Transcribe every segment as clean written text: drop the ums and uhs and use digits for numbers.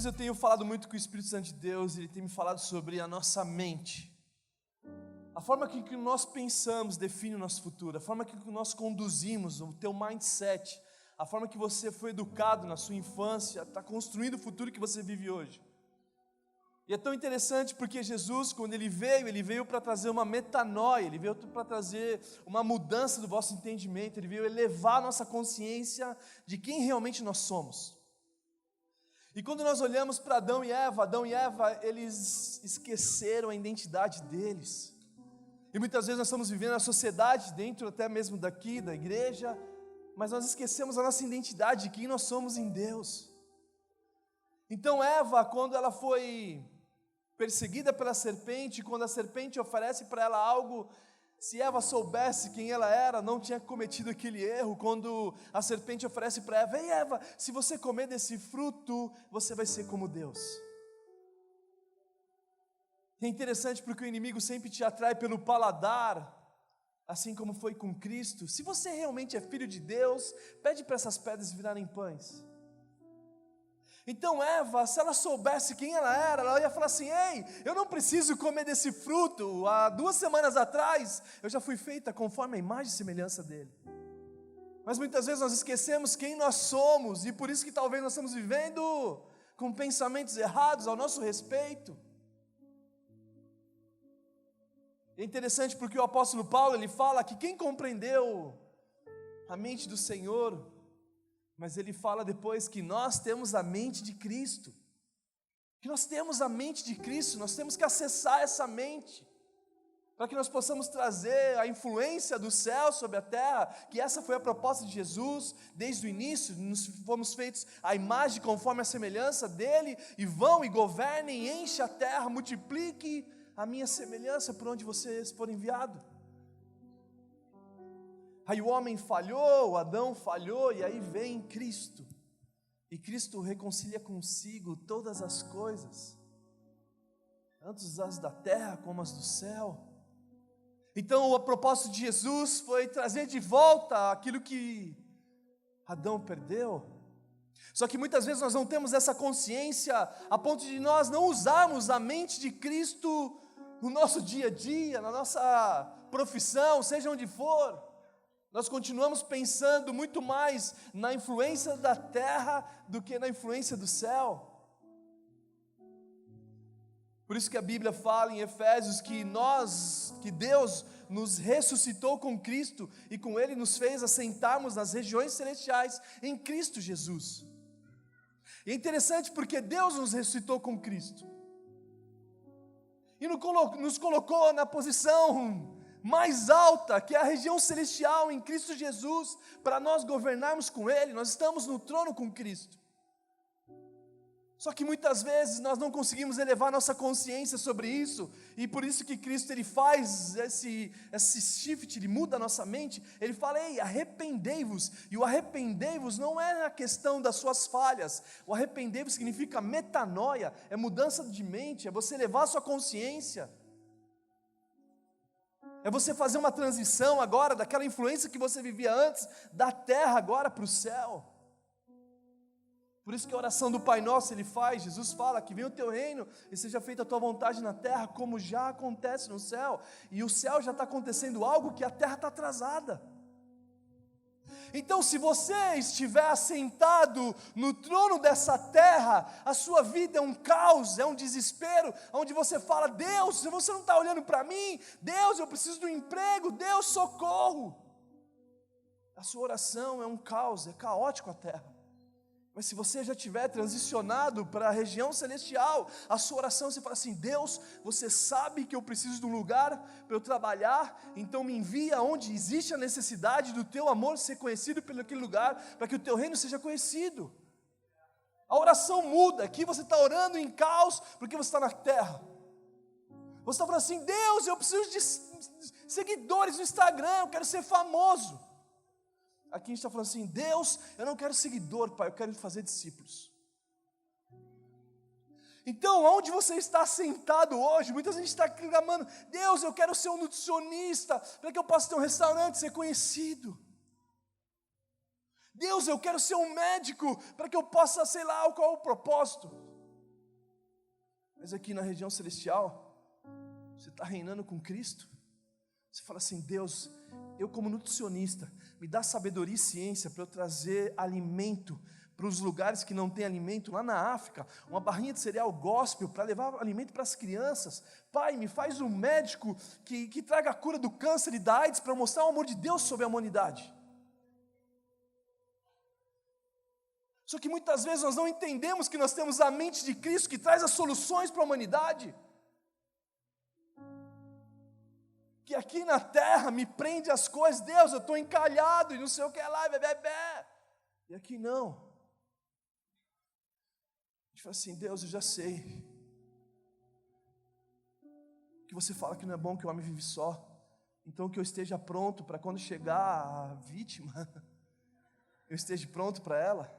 eu tenho falado muito com o Espírito Santo de Deus, ele tem me falado sobre a nossa mente. A forma que nós pensamos define o nosso futuro, a forma que nós conduzimos, o teu mindset, a forma que você foi educado na sua infância, está construindo o futuro que você vive hoje. E é tão interessante porque Jesus, quando ele veio para trazer uma metanoia, ele veio para trazer uma mudança do vosso entendimento, ele veio elevar a nossa consciência de quem realmente nós somos. E quando nós olhamos para Adão e Eva, eles esqueceram a identidade deles. E muitas vezes nós estamos vivendo a sociedade, dentro até mesmo daqui, da igreja, mas nós esquecemos a nossa identidade, de quem nós somos em Deus. Então Eva, quando ela foi perseguida pela serpente, quando a serpente oferece para ela algo, se Eva soubesse quem ela era, não tinha cometido aquele erro. Quando a serpente oferece para Eva: ei Eva, se você comer desse fruto, você vai ser como Deus. É interessante porque o inimigo sempre te atrai pelo paladar, assim como foi com Cristo. Se você realmente é filho de Deus, pede para essas pedras virarem pães. Então Eva, se ela soubesse quem ela era, ela ia falar assim: ei, eu não preciso comer desse fruto, há 2 semanas atrás, eu já fui feita conforme a imagem e semelhança dele. Mas muitas vezes nós esquecemos quem nós somos, e por isso que talvez nós estamos vivendo com pensamentos errados ao nosso respeito. É interessante porque o apóstolo Paulo, ele fala que quem compreendeu a mente do Senhor, mas ele fala depois que nós temos a mente de Cristo, que nós temos a mente de Cristo, nós temos que acessar essa mente, para que nós possamos trazer a influência do céu sobre a terra, que essa foi a proposta de Jesus, desde o início, nós fomos feitos à imagem conforme a semelhança dele, e vão e governem, enche a terra, multiplique a minha semelhança por onde vocês forem enviados. Aí o homem falhou, Adão falhou, e aí vem Cristo, e Cristo reconcilia consigo todas as coisas, tanto as da terra como as do céu. Então o propósito de Jesus foi trazer de volta aquilo que Adão perdeu. Só que muitas vezes nós não temos essa consciência, a ponto de nós não usarmos a mente de Cristo no nosso dia a dia, na nossa profissão, seja onde for. Nós continuamos pensando muito mais na influência da terra do que na influência do céu. Por isso que a Bíblia fala em Efésios que Deus nos ressuscitou com Cristo e com Ele nos fez assentarmos nas regiões celestiais em Cristo Jesus. E é interessante porque Deus nos ressuscitou com Cristo e nos colocou na posição mais alta, que é a região celestial em Cristo Jesus, para nós governarmos com Ele. Nós estamos no trono com Cristo. Só que muitas vezes nós não conseguimos elevar nossa consciência sobre isso, e por isso que Cristo ele faz esse shift, ele muda a nossa mente. Ele fala: ei, arrependei-vos. E o arrependei-vos não é a questão das suas falhas. O arrependei-vos significa metanoia, é mudança de mente, é você elevar a sua consciência. É você fazer uma transição agora daquela influência que você vivia antes, da terra agora para o céu. Por isso que a oração do Pai Nosso ele faz, Jesus fala que venha o teu reino e seja feita a tua vontade na terra como já acontece no céu. E o céu já está acontecendo algo que a terra está atrasada. Então se você estiver assentado no trono dessa terra, a sua vida é um caos, é um desespero, onde você fala: Deus, se você não está olhando para mim, Deus, eu preciso de um emprego, Deus, socorro. A sua oração é um caos, é caótico a terra. Mas se você já tiver transicionado para a região celestial, a sua oração, você fala assim: Deus, você sabe que eu preciso de um lugar para eu trabalhar, então me envia onde existe a necessidade do teu amor ser conhecido pelo aquele lugar, para que o teu reino seja conhecido. A oração muda, aqui você está orando em caos, porque você está na terra. Você está falando assim: Deus, eu preciso de seguidores no Instagram, eu quero ser famoso. Aqui a gente está falando assim: Deus, eu não quero seguidor, Pai, eu quero fazer discípulos. Então, onde você está sentado hoje, muita gente está clamando: Deus, eu quero ser um nutricionista, para que eu possa ter um restaurante, ser conhecido. Deus, eu quero ser um médico, para que eu possa, sei lá, qual é o propósito. Mas aqui na região celestial, você está reinando com Cristo. Você fala assim: Deus, eu como nutricionista, me dá sabedoria e ciência para eu trazer alimento para os lugares que não tem alimento, lá na África, uma barrinha de cereal gospel para levar alimento para as crianças. Pai, me faz um médico que traga a cura do câncer e da AIDS para mostrar o amor de Deus sobre a humanidade. Só que muitas vezes nós não entendemos que nós temos a mente de Cristo que traz as soluções para a humanidade. Que aqui na terra me prende as coisas, Deus, eu estou encalhado e não sei o que lá, bebê. E aqui não. A gente fala assim: Deus, eu já sei que você fala que não é bom que o homem vive só, então que eu esteja pronto para quando chegar a vítima, eu esteja pronto para ela.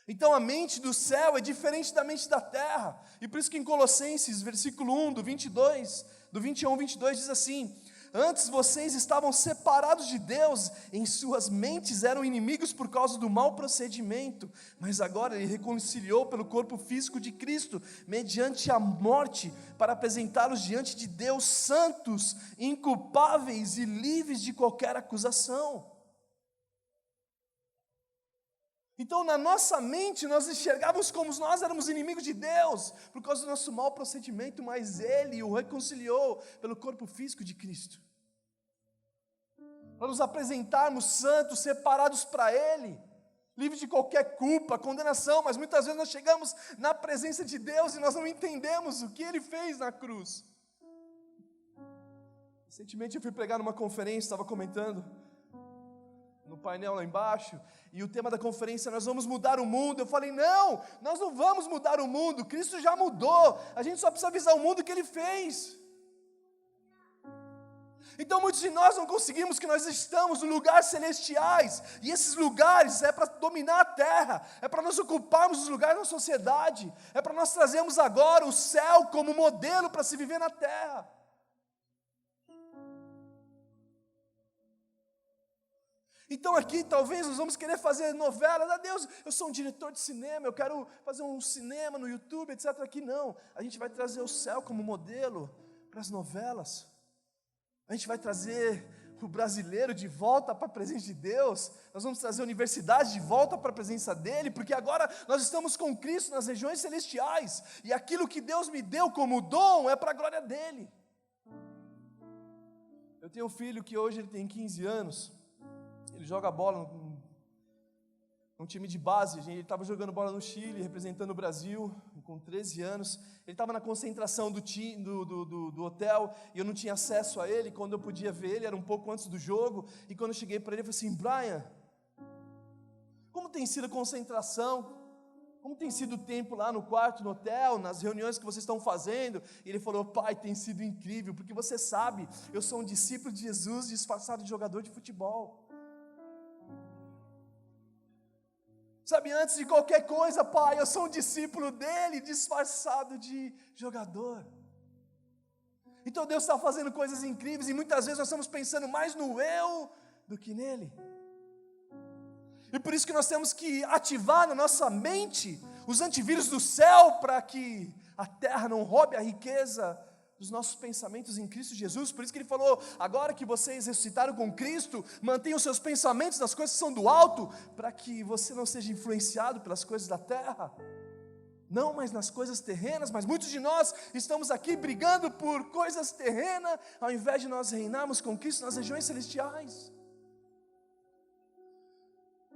Então a mente do céu é diferente da mente da terra, e por isso que em Colossenses, versículo 1, do 21 ao 22, diz assim: antes vocês estavam separados de Deus, em suas mentes eram inimigos por causa do mau procedimento, mas agora Ele reconciliou pelo corpo físico de Cristo, mediante a morte, para apresentá-los diante de Deus santos, inculpáveis e livres de qualquer acusação. Então na nossa mente nós enxergávamos como nós éramos inimigos de Deus, por causa do nosso mau procedimento, mas Ele o reconciliou pelo corpo físico de Cristo, para nos apresentarmos santos, separados para Ele, livres de qualquer culpa, condenação. Mas muitas vezes nós chegamos na presença de Deus e nós não entendemos o que Ele fez na cruz. Recentemente eu fui pregar numa conferência, estava comentando no painel lá embaixo, e o tema da conferência: nós vamos mudar o mundo. Eu falei: não, nós não vamos mudar o mundo, Cristo já mudou, a gente só precisa avisar o mundo o que Ele fez. Então muitos de nós não conseguimos que nós estamos em lugares celestiais, e esses lugares é para dominar a terra, é para nós ocuparmos os lugares na sociedade, é para nós trazermos agora o céu como modelo para se viver na terra. Então aqui talvez nós vamos querer fazer novelas: Deus, eu sou um diretor de cinema, eu quero fazer um cinema no YouTube, etc. Aqui não, a gente vai trazer o céu como modelo para as novelas. A gente vai trazer o brasileiro de volta para a presença de Deus. Nós vamos trazer a universidade de volta para a presença dEle, porque agora nós estamos com Cristo nas regiões celestiais, e aquilo que Deus me deu como dom é para a glória dEle. Eu tenho um filho que hoje ele tem 15 anos, ele joga bola num time de base. Ele estava jogando bola no Chile, representando o Brasil, com 13 anos. Ele estava na concentração do hotel, e eu não tinha acesso a ele. Quando eu podia ver ele, era um pouco antes do jogo. E quando eu cheguei para ele, eu falei assim: Brian, como tem sido a concentração? Como tem sido o tempo lá no quarto, no hotel, nas reuniões que vocês estão fazendo? E ele falou: pai, tem sido incrível, porque você sabe, eu sou um discípulo de Jesus disfarçado de jogador de futebol. Sabe, antes de qualquer coisa, pai, eu sou um discípulo dele, disfarçado de jogador. Então Deus está fazendo coisas incríveis, e muitas vezes nós estamos pensando mais no eu do que nele. E por isso que nós temos que ativar na nossa mente os antivírus do céu, para que a terra não roube a riqueza dos nossos pensamentos em Cristo Jesus. Por isso que Ele falou: agora que vocês ressuscitaram com Cristo, mantenham os seus pensamentos nas coisas que são do alto, para que você não seja influenciado pelas coisas da terra, não mais nas coisas terrenas. Mas muitos de nós estamos aqui brigando por coisas terrenas, ao invés de nós reinarmos com Cristo nas regiões celestiais.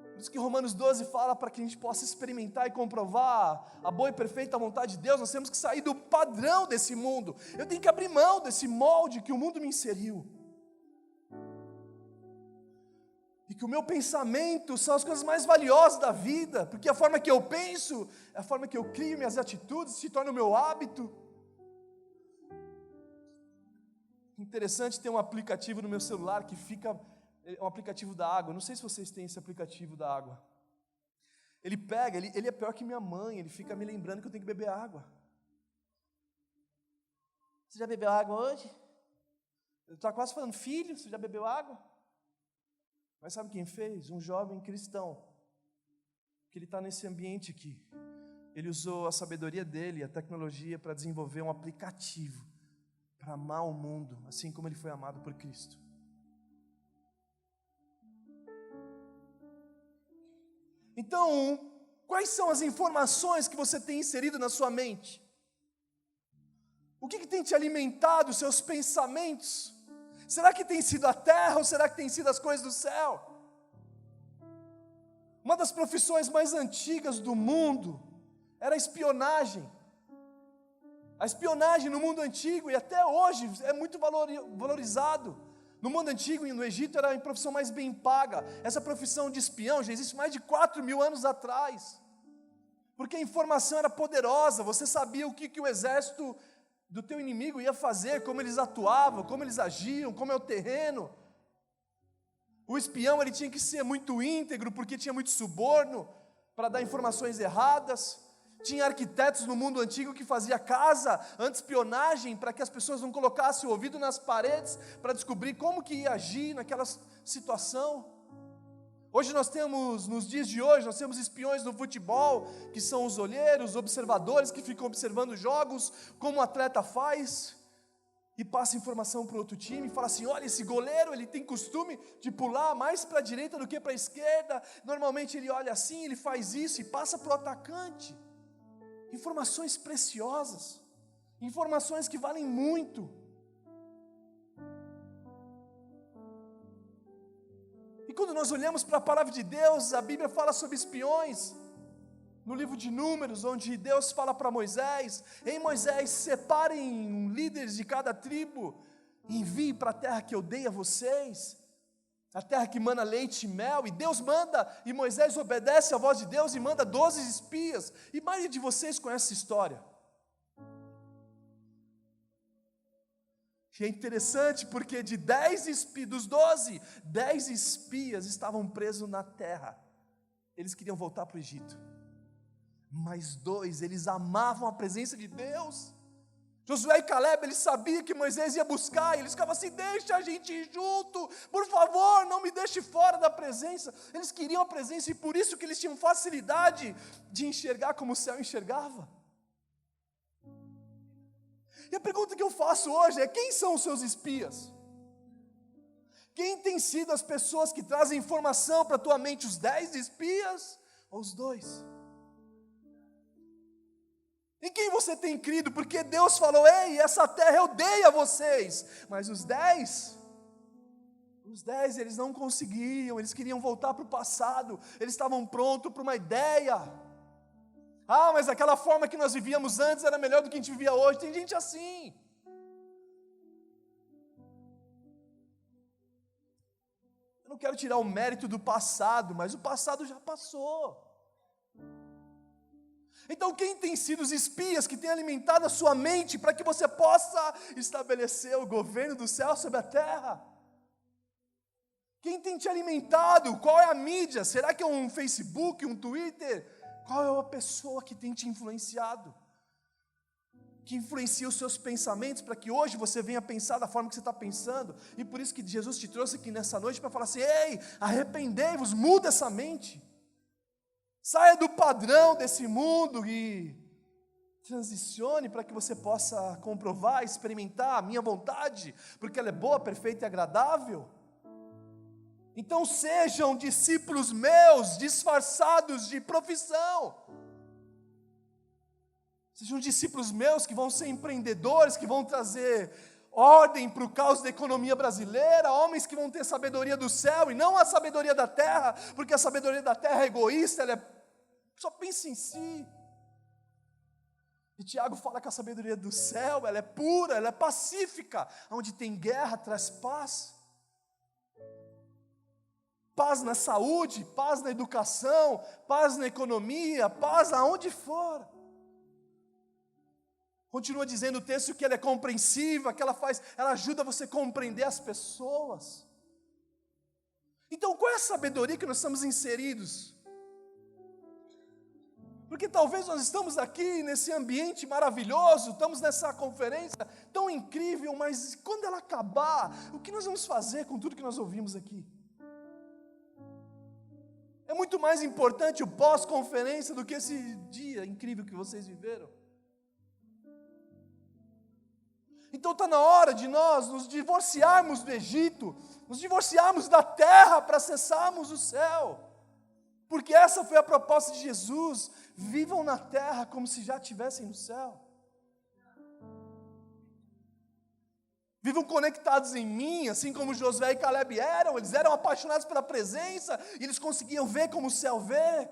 Por isso que Romanos 12 fala: para que a gente possa experimentar e comprovar a boa e perfeita vontade de Deus, nós temos que sair do padrão desse mundo. Eu tenho que abrir mão desse molde que o mundo me inseriu, e que o meu pensamento são as coisas mais valiosas da vida, porque a forma que eu penso é a forma que eu crio minhas atitudes, se torna o meu hábito. Interessante, tem um aplicativo no meu celular que fica... É um aplicativo da água. Não sei se vocês têm esse aplicativo da água. Ele pega, ele é pior que minha mãe. Ele fica me lembrando que eu tenho que beber água. Você já bebeu água hoje? Eu estou quase falando: filho, você já bebeu água? Mas sabe quem fez? Um jovem cristão, que ele está nesse ambiente aqui. ele usou a sabedoria dele, a tecnologia, para desenvolver um aplicativo para amar o mundo, assim como ele foi amado por Cristo. Então, quais são as informações que você tem inserido na sua mente? O que tem te alimentado os seus pensamentos? Será que tem sido a terra ou será que tem sido as coisas do céu? Uma das profissões mais antigas do mundo era a espionagem. A espionagem no mundo antigo, e até hoje, é muito valorizado. No mundo antigo, no Egito, era a profissão mais bem paga. Essa profissão de espião já existe mais de 4.000 anos atrás. Porque a informação era poderosa, você sabia o que o exército do teu inimigo ia fazer, como eles atuavam, como eles agiam, como é o terreno. O espião ele tinha que ser muito íntegro, porque tinha muito suborno para dar informações erradas. Tinha arquitetos no mundo antigo que fazia casa anti-espionagem para que as pessoas não colocassem o ouvido nas paredes para descobrir como que ia agir naquela situação. Hoje nós temos, nos dias de hoje, nós temos espiões no futebol, que são os olheiros, os observadores que ficam observando jogos, como o atleta faz, e passa informação para o outro time, e fala assim, olha, esse goleiro, ele tem costume de pular mais para a direita do que para a esquerda, normalmente ele olha assim, ele faz isso, e passa para o atacante. Informações preciosas, informações que valem muito. E quando nós olhamos para a palavra de Deus, a Bíblia fala sobre espiões. No livro de Números, onde Deus fala para Moisés, ei Moisés, separem líderes de cada tribo, e enviem para a terra que eu dei a vocês, a terra que mana leite e mel, e Deus manda, e Moisés obedece à voz de Deus e manda 12 espias, e a maioria de vocês conhece essa história. E é interessante porque dos 12, 10 espias estavam presos na terra, eles queriam voltar para o Egito, mas 2, eles amavam a presença de Deus. Josué e Caleb, eles sabiam que Moisés ia buscar, e eles ficavam assim, deixa a gente ir junto, por favor, não me deixe fora da presença. Eles queriam a presença, e por isso que eles tinham facilidade de enxergar como o céu enxergava. E a pergunta que eu faço hoje é, quem são os seus espias? Quem tem sido as pessoas que trazem informação para a tua mente, os 10 espias ou os 2? Em quem você tem crido? Porque Deus falou, ei, essa terra eu dei a vocês. Mas os 10 eles não conseguiam, eles queriam voltar para o passado, eles estavam prontos para uma ideia. Ah, mas aquela forma que nós vivíamos antes era melhor do que a gente vivia hoje. Tem gente assim. Eu não quero tirar o mérito do passado, mas o passado já passou. Então quem tem sido os espias que têm alimentado a sua mente para que você possa estabelecer o governo do céu sobre a terra? Quem tem te alimentado? Qual é a mídia? Será que é um Facebook, um Twitter? Qual é a pessoa que tem te influenciado? Que influencia os seus pensamentos para que hoje você venha pensar da forma que você está pensando? E por isso que Jesus te trouxe aqui nessa noite para falar assim, ei, arrependei-vos, muda essa mente. Saia do padrão desse mundo e transicione para que você possa comprovar, experimentar a minha vontade, porque ela é boa, perfeita e agradável. Então sejam discípulos meus, disfarçados de profissão. Sejam discípulos meus que vão ser empreendedores, que vão trazer ordem para o caos da economia brasileira, homens que vão ter sabedoria do céu e não a sabedoria da terra, porque a sabedoria da terra é egoísta, ela só pensa em si. E Tiago fala que a sabedoria do céu, ela é pura, ela é pacífica, onde tem guerra traz paz. Paz na saúde, paz na educação, paz na economia, paz aonde for. Continua dizendo o texto que ela é compreensiva, que ela ajuda você a compreender as pessoas. Então, qual é a sabedoria que nós estamos inseridos? Porque talvez nós estamos aqui nesse ambiente maravilhoso, estamos nessa conferência tão incrível, mas quando ela acabar, o que nós vamos fazer com tudo que nós ouvimos aqui? É muito mais importante o pós-conferência do que esse dia incrível que vocês viveram. Então está na hora de nós nos divorciarmos do Egito, nos divorciarmos da terra para acessarmos o céu. Porque essa foi a proposta de Jesus: vivam na terra como se já estivessem no céu. Vivam conectados em mim, assim como Josué e Caleb eram. Eles eram apaixonados pela presença, e eles conseguiam ver como o céu vê.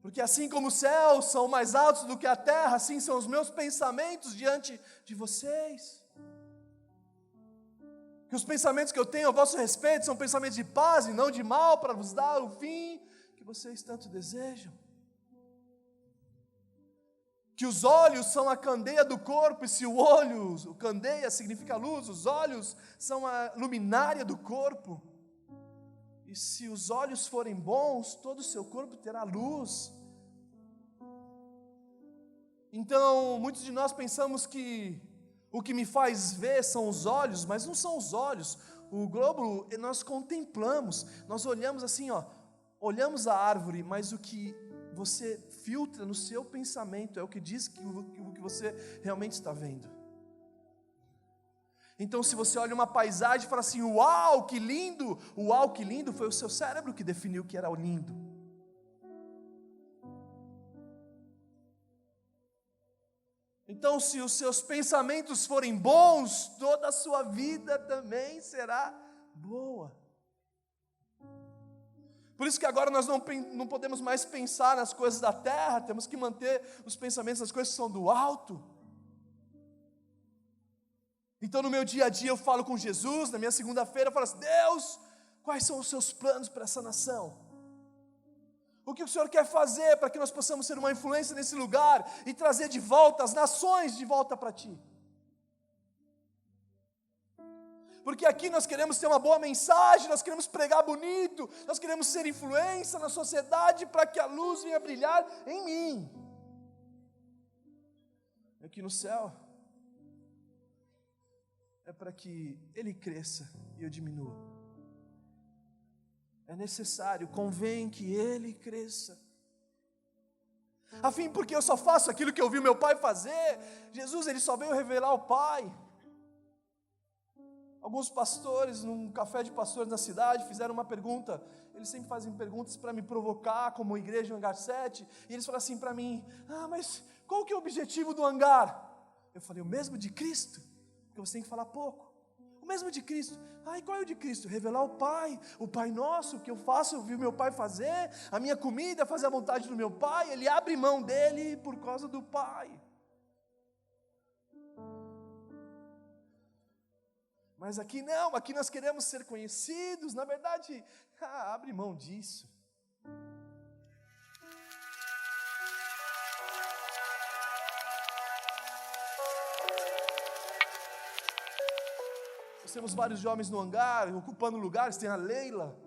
Porque assim como os céus são mais altos do que a terra, assim são os meus pensamentos diante de vocês. Que os pensamentos que eu tenho a vosso respeito são pensamentos de paz e não de mal, para vos dar o fim que vocês tanto desejam. Que os olhos são a candeia do corpo, e se o candeia significa luz, os olhos são a luminária do corpo. E se os olhos forem bons, todo o seu corpo terá luz. Então, muitos de nós pensamos que o que me faz ver são os olhos, mas não são os olhos. O globo, nós contemplamos, nós olhamos assim, olhamos a árvore, mas o que você filtra no seu pensamento é o que diz o que você realmente está vendo. Então, se você olha uma paisagem e fala assim, uau, que lindo! Uau, que lindo, foi o seu cérebro que definiu que era lindo. Então, se os seus pensamentos forem bons, toda a sua vida também será boa. Por isso que agora nós não podemos mais pensar nas coisas da terra, temos que manter os pensamentos nas coisas que são do alto. Então no meu dia a dia eu falo com Jesus, na minha segunda-feira eu falo assim, Deus, quais são os seus planos para essa nação? O que o Senhor quer fazer para que nós possamos ser uma influência nesse lugar e trazer de volta as nações de volta para Ti? Porque aqui nós queremos ter uma boa mensagem, nós queremos pregar bonito, nós queremos ser influência na sociedade para que a luz venha brilhar em mim. Aqui no céu é para que Ele cresça e eu diminua. É necessário, convém que Ele cresça. Afim, porque eu só faço aquilo que eu vi meu Pai fazer. Jesus, Ele só veio revelar o Pai. Alguns pastores, num café de pastores na cidade, fizeram uma pergunta. Eles sempre fazem perguntas para me provocar, como igreja Hangar 7. E eles falaram assim para mim, mas qual que é o objetivo do hangar? Eu falei, o mesmo de Cristo, porque você tem que falar pouco. O mesmo de Cristo. E qual é o de Cristo? Revelar o Pai Nosso, o que eu faço, eu vi meu Pai fazer, a minha comida, fazer a vontade do meu Pai, Ele abre mão dele por causa do Pai. Mas aqui não, aqui nós queremos ser conhecidos, na verdade, abre mão disso. Nós temos vários jovens no hangar, ocupando lugares, tem a Leila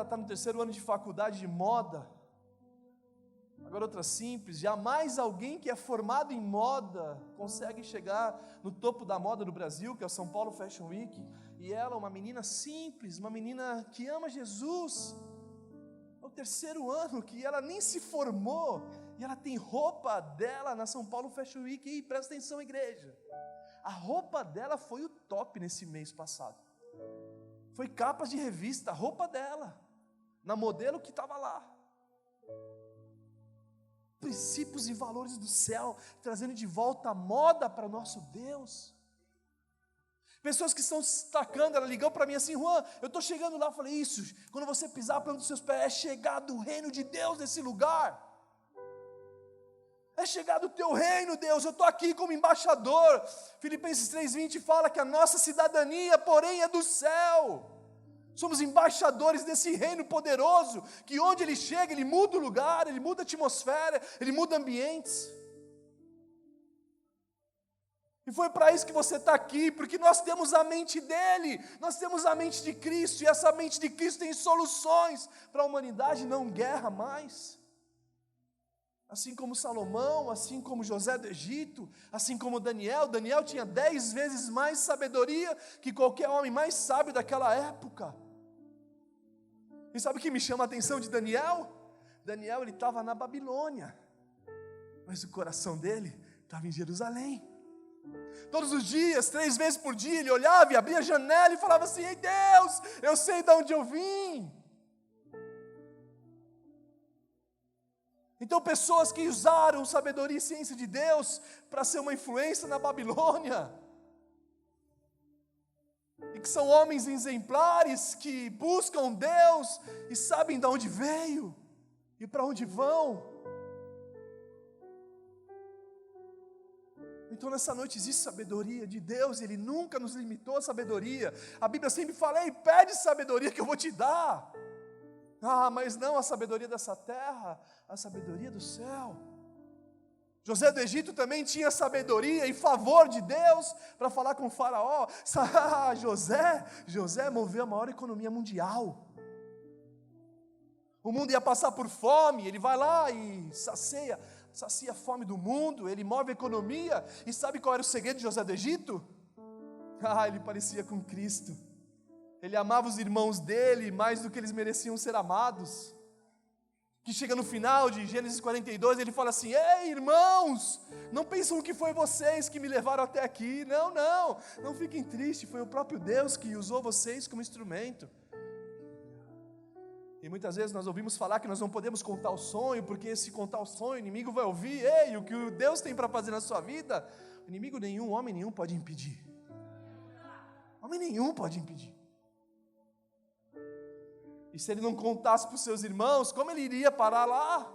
está no 3º ano de faculdade de moda, uma garota simples. Jamais alguém que é formado em moda consegue chegar no topo da moda do Brasil, que é o São Paulo Fashion Week, e ela, uma menina simples, uma menina que ama Jesus, é o 3º ano que ela nem se formou, e ela tem roupa dela na São Paulo Fashion Week, e presta atenção, igreja, a roupa dela foi o top nesse mês passado, foi capas de revista, a roupa dela, na modelo que estava lá, princípios e valores do céu, trazendo de volta a moda para o nosso Deus. Pessoas que estão se destacando, ela ligou para mim assim, Juan, eu estou chegando lá, eu falei, isso, quando você pisar para um dos seus pés, é chegado o reino de Deus nesse lugar, é chegado o teu reino, Deus, eu estou aqui como embaixador. Filipenses 3:20 fala que a nossa cidadania, porém, é do céu. Somos embaixadores desse reino poderoso, que onde ele chega, ele muda o lugar, ele muda a atmosfera, ele muda ambientes. E foi para isso que você está aqui, porque nós temos a mente dele, nós temos a mente de Cristo, e essa mente de Cristo tem soluções para a humanidade, não guerra mais. Assim como Salomão, assim como José do Egito, assim como Daniel tinha 10 vezes mais sabedoria que qualquer homem mais sábio daquela época. E sabe o que me chama a atenção de Daniel? Daniel, ele estava na Babilônia, mas o coração dele estava em Jerusalém. Todos os dias, 3 vezes por dia, ele olhava e abria a janela e falava assim: ei Deus, eu sei de onde eu vim. Então pessoas que usaram sabedoria e ciência de Deus para ser uma influência na Babilônia, e que são homens exemplares que buscam Deus e sabem de onde veio e para onde vão. Então nessa noite existe sabedoria de Deus, Ele nunca nos limitou a sabedoria. A Bíblia sempre fala: ei, pede sabedoria que eu vou te dar. Ah, mas não a sabedoria dessa terra, a sabedoria do céu. José do Egito também tinha sabedoria em favor de Deus para falar com o faraó. José moveu a maior economia mundial. O mundo ia passar por fome, ele vai lá e sacia a fome do mundo, ele move a economia. E sabe qual era o segredo de José do Egito? Ele parecia com Cristo. Ele amava os irmãos dele mais do que eles mereciam ser amados. Que chega no final de Gênesis 42, ele fala assim: ei irmãos, não pensam que foi vocês que me levaram até aqui. Não fiquem tristes, foi o próprio Deus que usou vocês como instrumento. E muitas vezes nós ouvimos falar que nós não podemos contar o sonho, porque se contar o sonho, o inimigo vai ouvir. Ei, o que Deus tem para fazer na sua vida, inimigo nenhum, homem nenhum pode impedir. Homem nenhum pode impedir. E se ele não contasse para os seus irmãos, como ele iria parar lá?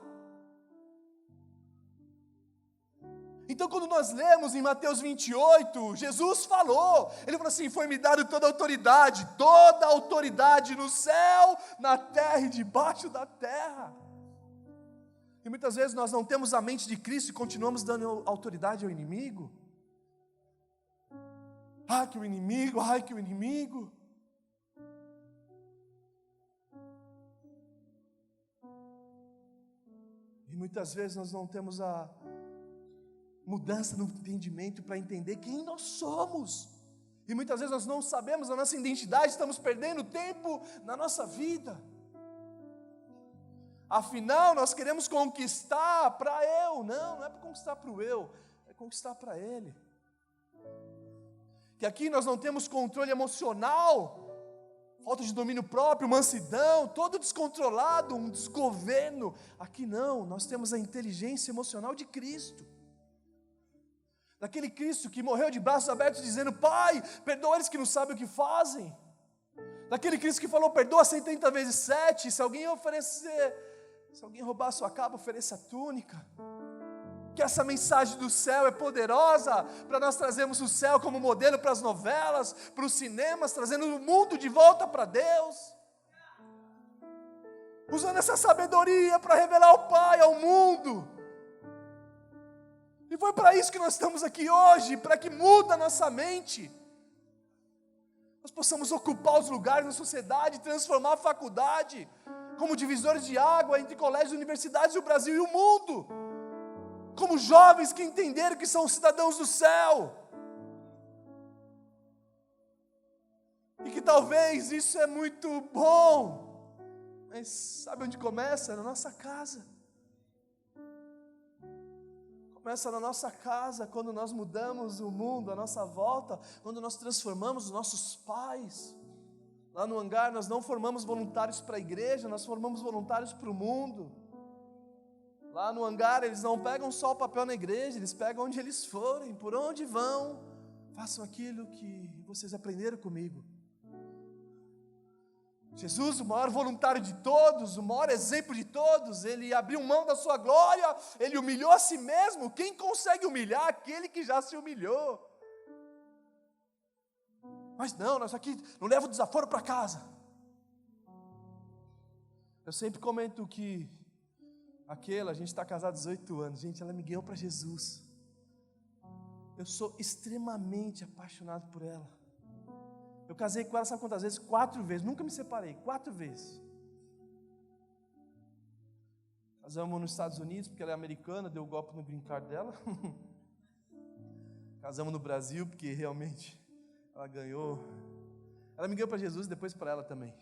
Então quando nós lemos em Mateus 28, Jesus falou, ele falou assim: foi-me dado toda a autoridade no céu, na terra e debaixo da terra. E muitas vezes nós não temos a mente de Cristo e continuamos dando autoridade ao inimigo. Ai que o inimigo. E muitas vezes nós não temos a mudança no entendimento para entender quem nós somos. E muitas vezes nós não sabemos a nossa identidade, estamos perdendo tempo na nossa vida. Afinal, nós queremos conquistar para eu. Não é para conquistar para o eu, é conquistar para Ele. Que aqui nós não temos controle emocional, falta de domínio próprio, mansidão, todo descontrolado, um desgoverno. Aqui não, nós temos a inteligência emocional de Cristo. Daquele Cristo que morreu de braços abertos dizendo: Pai, perdoa eles que não sabem o que fazem. Daquele Cristo que falou: perdoa 70 vezes 7, se alguém roubar a sua capa, ofereça a túnica. Que essa mensagem do céu é poderosa para nós trazermos o céu como modelo para as novelas, para os cinemas, trazendo o mundo de volta para Deus. Usando essa sabedoria para revelar o Pai ao mundo. E foi para isso que nós estamos aqui hoje, para que mude a nossa mente. Nós possamos ocupar os lugares na sociedade, transformar a faculdade como divisores de água entre colégios e universidades do Brasil e o mundo. Como jovens que entenderam que são cidadãos do céu. E que talvez isso é muito bom, mas sabe onde começa? Na nossa casa. Começa na nossa casa, quando nós mudamos o mundo à nossa volta, quando nós transformamos os nossos pais. Lá no hangar nós não formamos voluntários para a igreja, nós formamos voluntários para o mundo. Lá no hangar eles não pegam só o papel na igreja, eles pegam onde eles forem, por onde vão, façam aquilo que vocês aprenderam comigo. Jesus, o maior voluntário de todos, o maior exemplo de todos, ele abriu mão da sua glória, ele humilhou a si mesmo. Quem consegue humilhar? Aquele que já se humilhou. Mas nós aqui não leva o desaforo para casa. Eu sempre comento que a gente está casado há 18 anos, gente, ela me guiou para Jesus. Eu sou extremamente apaixonado por ela. Eu casei com ela, sabe quantas vezes? 4 vezes, nunca me separei, 4 vezes. Casamos nos Estados Unidos, porque ela é americana, deu golpe no green card dela. Casamos no Brasil, porque realmente ela ganhou. Ela me guiou para Jesus e depois para ela também.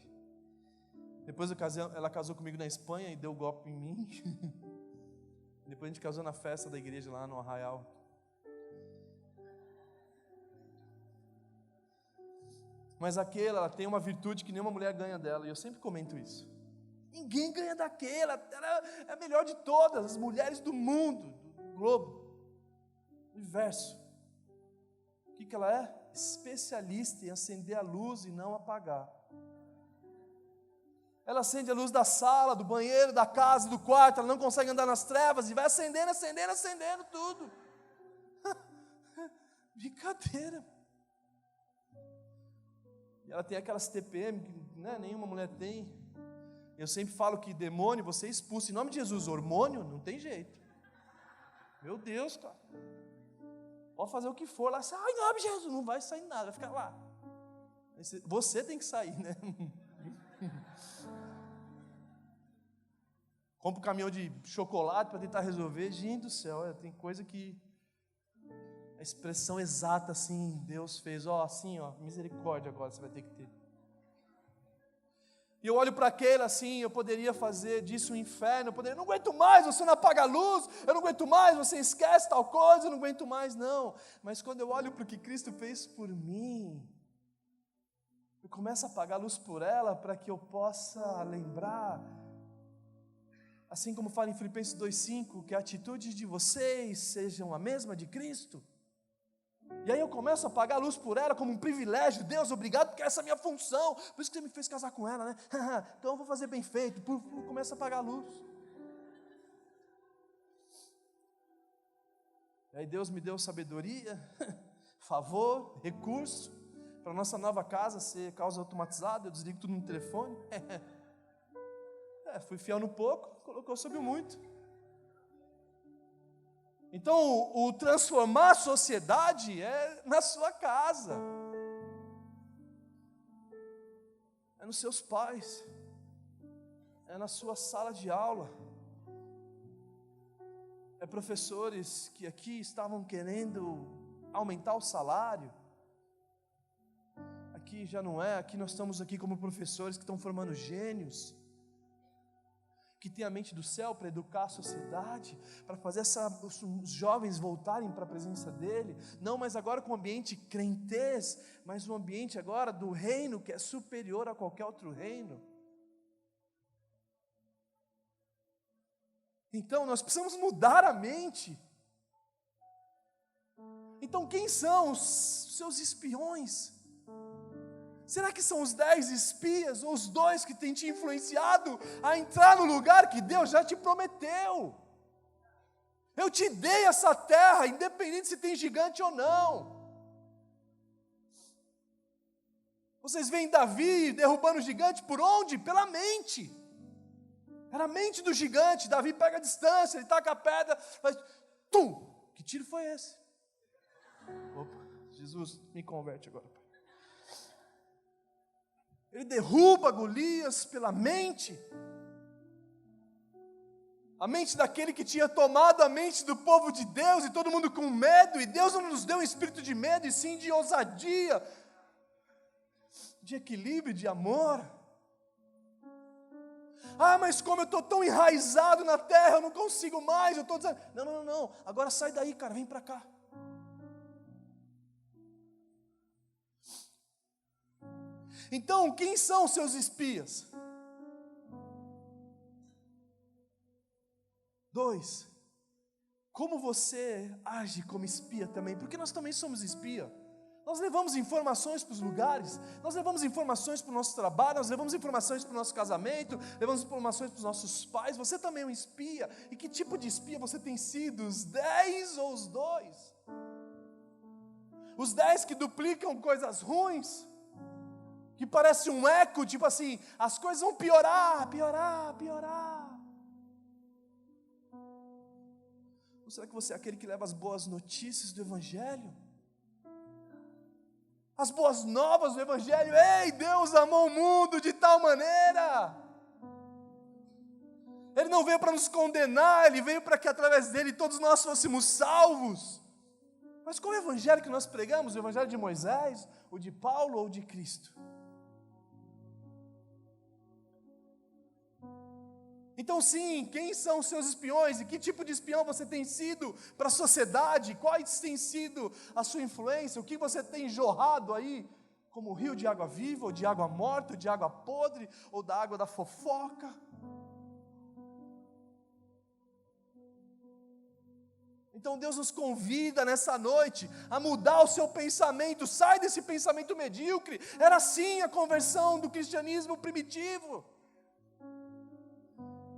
Depois ela casou comigo na Espanha e deu golpe em mim. Depois a gente casou na festa da igreja lá no Arraial. Mas aquela, ela tem uma virtude que nenhuma mulher ganha dela, e eu sempre comento isso. Ninguém ganha daquela, ela é a melhor de todas, as mulheres do mundo, do globo, do universo. O que ela é? Especialista em acender a luz e não apagar. Ela acende a luz da sala, do banheiro, da casa, do quarto, ela não consegue andar nas trevas, e vai acendendo, acendendo, acendendo tudo. Brincadeira. E ela tem aquelas TPM que nenhuma mulher tem. Eu sempre falo que demônio você expulsa em nome de Jesus. Hormônio não tem jeito. Meu Deus, cara. Pode fazer o que for lá. Ai, em nome de Jesus. Não vai sair nada, vai ficar lá. Você tem que sair, né? Compra um caminhão de chocolate para tentar resolver. Gente do céu, tem coisa que a expressão exata assim, Deus fez, assim, misericórdia agora você vai ter que ter. E eu olho para aquele assim, eu poderia fazer disso um inferno, eu não aguento mais, você não apaga a luz, eu não aguento mais, você esquece tal coisa, eu não aguento mais, não. Mas quando eu olho para o que Cristo fez por mim, eu começo a apagar a luz por ela, para que eu possa lembrar, assim como fala em Filipenses 2,5, que a atitude de vocês sejam a mesma de Cristo. E aí eu começo a apagar a luz por ela como um privilégio. Deus, obrigado, porque essa é a minha função. Por isso que você me fez casar com ela, né? Então eu vou fazer bem feito. Começa a apagar a luz. E aí Deus me deu sabedoria, favor, recurso, para a nossa nova casa ser causa automatizada. Eu desligo tudo no telefone. Fui fiel no pouco, colocou sobre o muito. Então, o transformar a sociedade é na sua casa, é nos seus pais, é na sua sala de aula, é professores que aqui estavam querendo aumentar o salário, aqui já não é, aqui nós estamos aqui como professores que estão formando gênios, que tem a mente do céu para educar a sociedade, para fazer os jovens voltarem para a presença dEle, não mais agora com um ambiente crentez, mas um ambiente agora do reino que é superior a qualquer outro reino. Então nós precisamos mudar a mente. Então quem são os seus espiões? Será que são os 10 espias, ou os 2 que têm te influenciado a entrar no lugar que Deus já te prometeu? Eu te dei essa terra, independente se tem gigante ou não. Vocês veem Davi derrubando o gigante por onde? Pela mente. Era a mente do gigante. Davi pega a distância, ele taca a pedra, faz tum! Que tiro foi esse? Opa, Jesus me converte agora. Ele derruba Golias pela mente. A mente daquele que tinha tomado a mente do povo de Deus, e todo mundo com medo, e Deus não nos deu um espírito de medo, e sim de ousadia, de equilíbrio, de amor. Mas como eu estou tão enraizado na terra, eu não consigo mais, eu estou dizendo, não, agora sai daí, cara, vem para cá. Então, quem são os seus espias? 2, como você age como espia também? Porque nós também somos espia. Nós levamos informações para os lugares, nós levamos informações para o nosso trabalho, nós levamos informações para o nosso casamento, levamos informações para os nossos pais. Você também é um espia. E que tipo de espia você tem sido? Os 10 ou os 2? Os 10 que duplicam coisas ruins, que parece um eco, tipo assim, as coisas vão piorar. Ou será que você é aquele que leva as boas notícias do Evangelho? As boas novas do Evangelho. Ei, Deus amou o mundo de tal maneira. Ele não veio para nos condenar, Ele veio para que através dele todos nós fôssemos salvos. Mas qual é o Evangelho que nós pregamos? O Evangelho de Moisés, o de Paulo ou de Cristo? Então sim, quem são os seus espiões e que tipo de espião você tem sido para a sociedade? Quais tem sido a sua influência? O que você tem jorrado aí como rio de água viva, ou de água morta, ou de água podre, ou da água da fofoca? Então Deus nos convida nessa noite a mudar o seu pensamento. Sai desse pensamento medíocre. Era assim a conversão do cristianismo primitivo.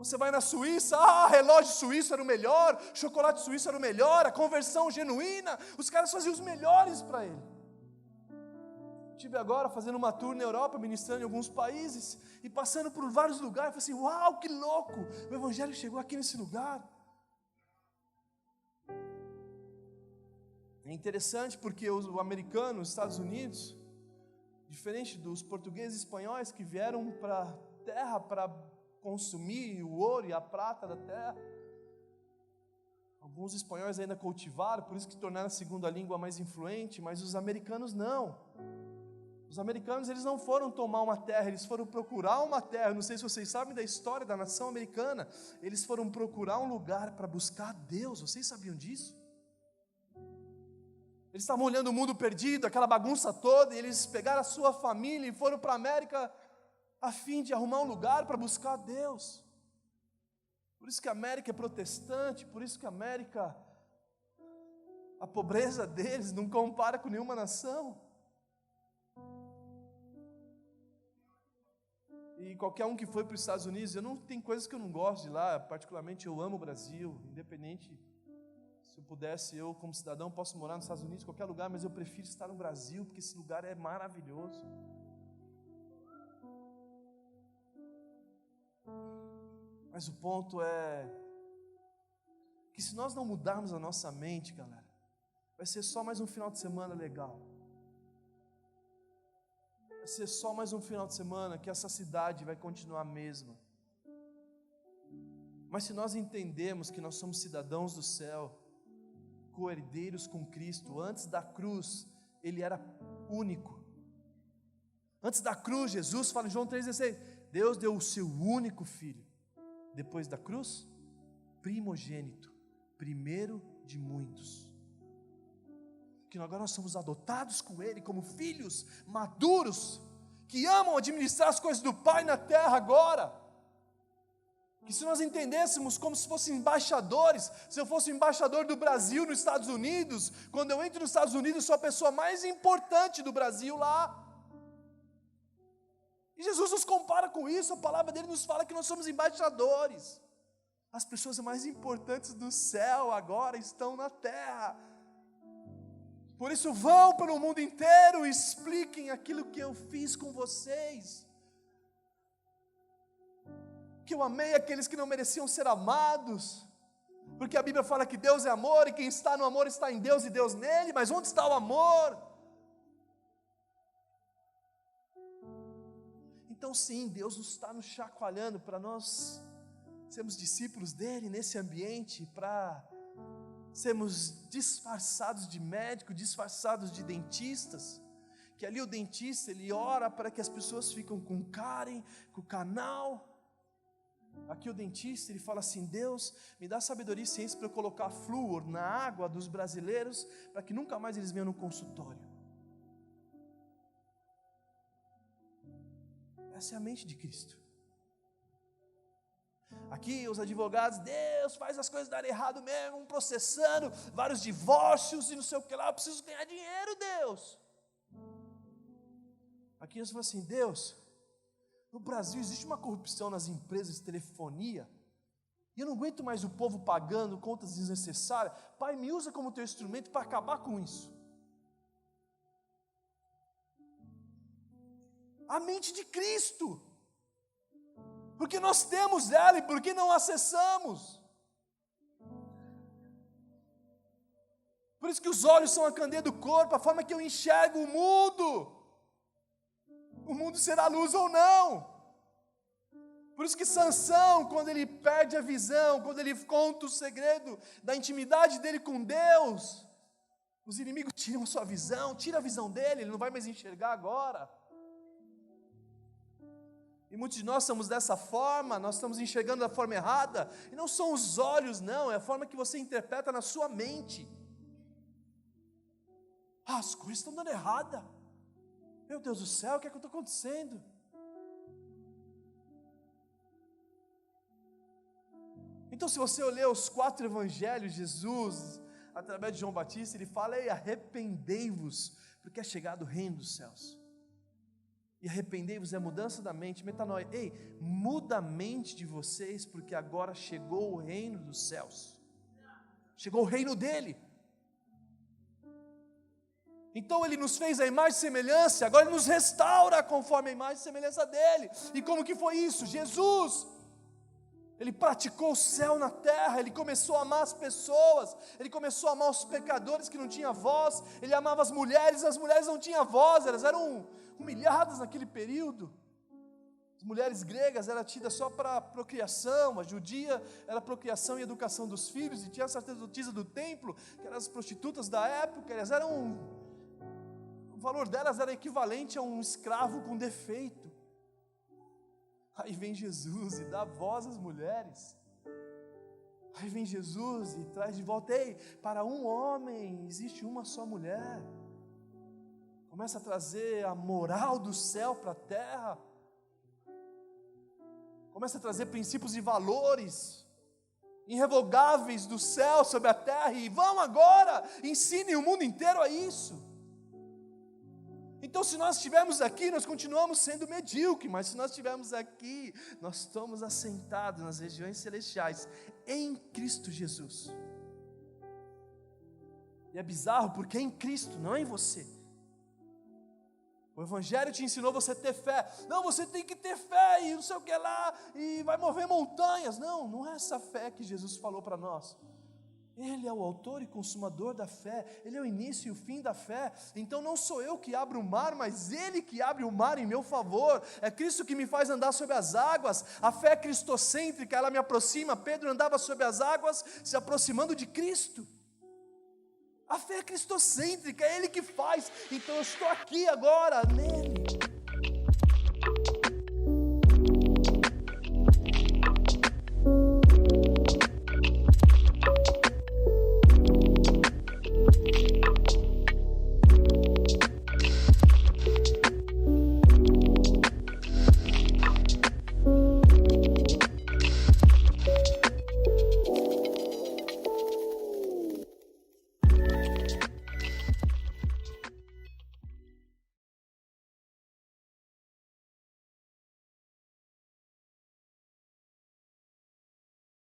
Você vai na Suíça, relógio suíço era o melhor, chocolate suíço era o melhor, a conversão genuína, os caras faziam os melhores para ele. Estive agora fazendo uma tour na Europa, ministrando em alguns países, e passando por vários lugares, falei assim, uau, que louco, o evangelho chegou aqui nesse lugar. É interessante porque o americano, os Estados Unidos, diferente dos portugueses e espanhóis que vieram para a terra para consumir o ouro e a prata da terra, alguns espanhóis ainda cultivaram, por isso que tornaram a segunda língua mais influente, mas os americanos não. Os americanos, eles não foram tomar uma terra, eles foram procurar uma terra. Não sei se vocês sabem da história da nação americana, eles foram procurar um lugar para buscar Deus. Vocês sabiam disso? Eles estavam olhando o mundo perdido, aquela bagunça toda, e eles pegaram a sua família e foram para a América a fim de arrumar um lugar para buscar Deus. Por isso que a América é protestante, por isso que a América, a pobreza deles não compara com nenhuma nação. E qualquer um que foi para os Estados Unidos, tem coisas que eu não gosto de lá, particularmente eu amo o Brasil, independente, se eu pudesse, eu como cidadão posso morar nos Estados Unidos, em qualquer lugar, mas eu prefiro estar no Brasil, porque esse lugar é maravilhoso. Mas o ponto é que se nós não mudarmos a nossa mente, galera, vai ser só mais um final de semana legal. Vai ser só mais um final de semana que essa cidade vai continuar a mesma. Mas se nós entendemos que nós somos cidadãos do céu, co-herdeiros com Cristo, antes da cruz, Ele era único. Antes da cruz, Jesus fala em João 3,16, Deus deu o seu único Filho. Depois da cruz, primogênito, primeiro de muitos. Que agora nós somos adotados com Ele como filhos maduros, que amam administrar as coisas do Pai na terra agora. Que se nós entendêssemos como se fossem embaixadores, se eu fosse embaixador do Brasil nos Estados Unidos, quando eu entro nos Estados Unidos, eu sou a pessoa mais importante do Brasil lá. E Jesus nos compara com isso, a palavra dele nos fala que nós somos embaixadores. As pessoas mais importantes do céu agora estão na terra. Por isso vão pelo mundo inteiro e expliquem aquilo que eu fiz com vocês. Que eu amei aqueles que não mereciam ser amados. Porque a Bíblia fala que Deus é amor e quem está no amor está em Deus e Deus nele. Mas onde está o amor? Então sim, Deus está nos chacoalhando para nós sermos discípulos dele nesse ambiente, para sermos disfarçados de médico, disfarçados de dentistas, que ali o dentista, ele ora para que as pessoas fiquem com cárie, com canal. Aqui o dentista, ele fala assim, Deus, me dá sabedoria e ciência para eu colocar flúor na água dos brasileiros, para que nunca mais eles venham no consultório. Essa é a mente de Cristo. Aqui os advogados, Deus faz as coisas darem errado mesmo, processando, vários divórcios e não sei o que lá, eu preciso ganhar dinheiro, Deus. Aqui eles falam assim, Deus, no Brasil existe uma corrupção nas empresas de telefonia, e eu não aguento mais o povo pagando contas desnecessárias, Pai, me usa como teu instrumento para acabar com isso. A mente de Cristo, porque nós temos ela e por que não acessamos? Por isso que os olhos são a candeia do corpo, a forma que eu enxergo o mundo será luz ou não. Por isso que Sansão, quando ele perde a visão, quando ele conta o segredo da intimidade dele com Deus, os inimigos tiram a sua visão, tira a visão dele, ele não vai mais enxergar agora. E muitos de nós somos dessa forma, nós estamos enxergando da forma errada, e não são os olhos, não, é a forma que você interpreta na sua mente. As coisas estão dando errada. Meu Deus do céu, o que é que está acontecendo? Então, se você ler os 4 evangelhos, Jesus, através de João Batista, ele fala: ei, arrependei-vos, porque é chegado o reino dos céus. E arrependei-vos é mudança da mente, metanoia. Ei, muda a mente de vocês, porque agora chegou o reino dos céus. Chegou o reino dele. Então ele nos fez a imagem e semelhança, agora ele nos restaura conforme a imagem e semelhança dele. E como que foi isso? Jesus, ele praticou o céu na terra, ele começou a amar as pessoas, ele começou a amar os pecadores que não tinham voz, ele amava as mulheres não tinham voz, elas eram humilhadas naquele período. As mulheres gregas eram tidas só para procriação, a judia era procriação e educação dos filhos, e tinha a sacerdotisa do templo, que eram as prostitutas da época, elas eram... O valor delas era equivalente a um escravo com defeito. Aí vem Jesus e dá voz às mulheres. Aí vem Jesus e traz de volta: ei, para um homem existe uma só mulher. Começa a trazer a moral do céu para a terra. Começa a trazer princípios e valores irrevogáveis do céu sobre a terra. E vão agora, ensinem o mundo inteiro a isso. Então, se nós estivermos aqui, nós continuamos sendo medíocres, mas se nós estivermos aqui, nós estamos assentados nas regiões celestiais, em Cristo Jesus. E é bizarro, porque é em Cristo, não é em você. O Evangelho te ensinou você a ter fé. Não, você tem que ter fé, e não sei o que lá, e vai mover montanhas. Não, não é essa fé que Jesus falou para nós. Ele é o autor e consumador da fé, Ele é o início e o fim da fé. Então não sou eu que abro o mar, mas Ele que abre o mar em meu favor. É Cristo que me faz andar sobre as águas. A fé é cristocêntrica, ela me aproxima. Pedro andava sobre as águas, se aproximando de Cristo. A fé é cristocêntrica, é Ele que faz. Então eu estou aqui agora, nele.